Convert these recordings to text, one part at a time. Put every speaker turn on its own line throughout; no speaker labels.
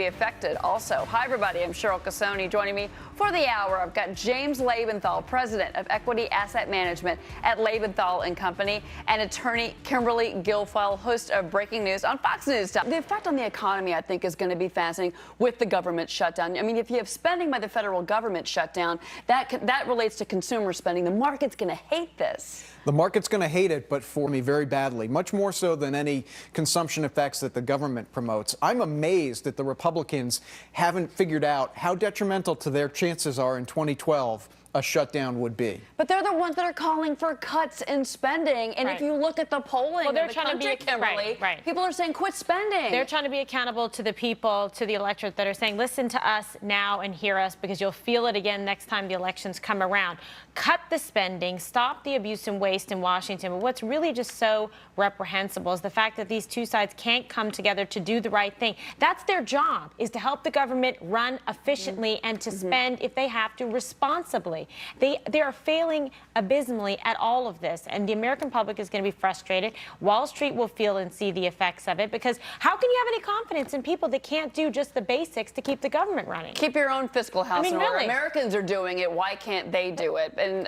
be affected also. Hi, everybody. I'm Cheryl Casoni. Joining me for the hour, I've got James Lebenthal, president of Equity Asset Management at Lebenthal & Company, and attorney Kimberly Guilfoyle, host of Breaking News on Fox News. The effect on the economy, I think, is going to be fascinating with the government shutdown. I mean, if you have spending by the federal government shutdown, that relates to consumer spending. The market's going to hate this.
The market's going to hate it, but for me very badly, much more so than any consumption effects that the government promotes. I'm amazed that the Republicans haven't figured out how detrimental to their chances are in 2012 a shutdown would be.
But they're the ones that are calling for cuts in spending. And if you look at the polling,
well, they're
in the
trying
country,
to be
Kimberly, people are saying quit spending.
They're trying to be accountable to the people, to the electorate that are saying, listen to us now and hear us, because you'll feel it again next time the elections come around. Cut the spending, stop the abuse and waste in Washington. But what's really just so reprehensible is the fact that these two sides can't come together to do the right thing. That's their job, is to help the government run efficiently and to spend, if they have to, responsibly. They are failing abysmally at all of this, and the American public is going to be frustrated. Wall Street will feel and see the effects of it, because how can you have any confidence in people that can't do just the basics to keep the government running?
Keep your own fiscal house in order.
Really.
Americans are doing it. Why can't they do it? And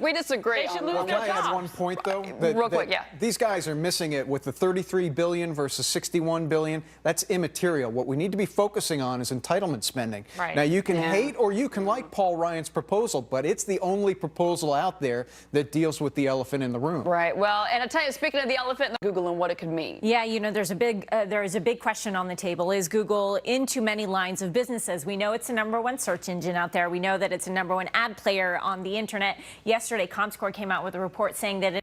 we disagree.
They should lose
Can
their
I add
jobs.
one point, though?
Real quick, yeah.
These guys are missing it with the $33 billion versus $61 billion. That's immaterial. What we need to be focusing on is entitlement spending.
Right.
Now, you can hate or you can like Paul Ryan's proposal, but it's the only proposal out there that deals with the elephant in the room.
Right. Well, and I tell you, speaking of the elephant in the Google and what it could mean.
Yeah, you know, there is a big question on the table. Is Google in too many lines of businesses? We know it's the #1 search engine out there. We know that it's a #1 ad player on the internet. Yesterday, Comscore came out with a report saying that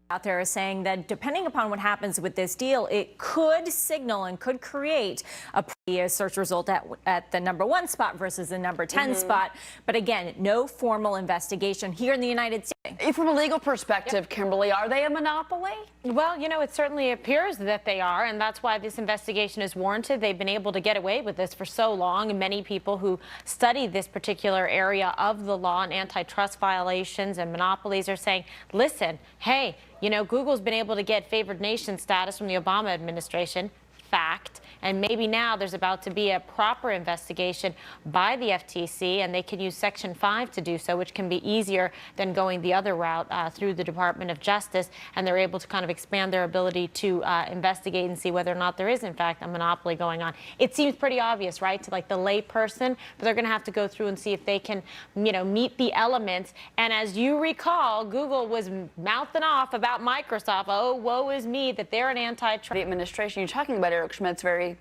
out there is saying that depending upon what happens with this deal, it could signal and could create a search result at the #1 spot versus the #10 spot. But again, no formal investigation here in the United States.
From a legal perspective, Kimberly, are they a monopoly?
Well, you know, it certainly appears that they are, and that's why this investigation is warranted. They've been able to get away with this for so long, and many people who study this particular area of the law and antitrust violations and monopolies are saying, listen, hey, you know, Google's been able to get favored nation status from the Obama administration. Fact. And maybe now there's about to be a proper investigation by the FTC, and they can use Section 5 to do so, which can be easier than going the other route through the Department of Justice. And they're able to kind of expand their ability to investigate and see whether or not there is, in fact, a monopoly going on. It seems pretty obvious, right, to like the lay person, but they're going to have to go through and see if they can, you know, meet the elements. And as you recall, Google was mouthing off about Microsoft. Oh, woe is me that they're an antitrust.
The administration, you're talking about Eric Schmidt's very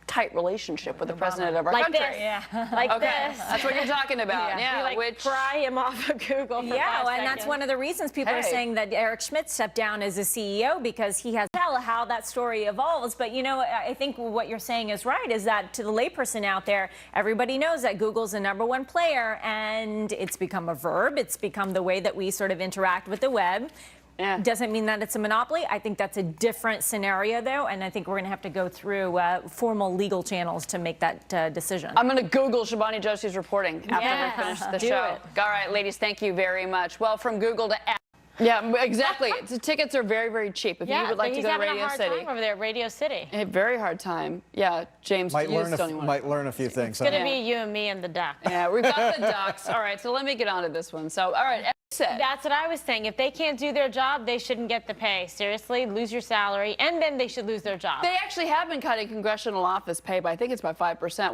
tight relationship with the president of our
like
country.
This. Yeah. Like
okay.
this.
That's what you're talking about.
Yeah. We like pry him off of Google for 5
and
seconds.
that's one of the reasons people are saying that Eric Schmidt stepped down as a CEO, because he has to tell how that story evolves. But, you know, I think what you're saying is right, is that to the layperson out there, everybody knows that Google's the #1 player, and it's become a verb. It's become the way that we sort of interact with the web. Yeah. Doesn't mean that it's a monopoly. I think that's a different scenario, though, and I think we're going to have to go through formal legal channels to make that decision.
I'm going to Google Shivani Joshi's reporting after we finish the show. All right, ladies, thank you very much. Well, from Google to Apple. Yeah, exactly. The tickets are very, very cheap. If you would like to go to Radio City.
He's having a hard time over there at Radio City.
A very hard time. Yeah, James.
Might learn a few things.
It's going to be you and me and the duck.
Yeah, we've got the ducks. All right, so let me get on to this one. So, all right.
That's what I was saying. If they can't do their job, they shouldn't get the pay. Seriously, lose your salary, and then they should lose their job.
They actually have been cutting congressional office pay by, I think it's by 5%.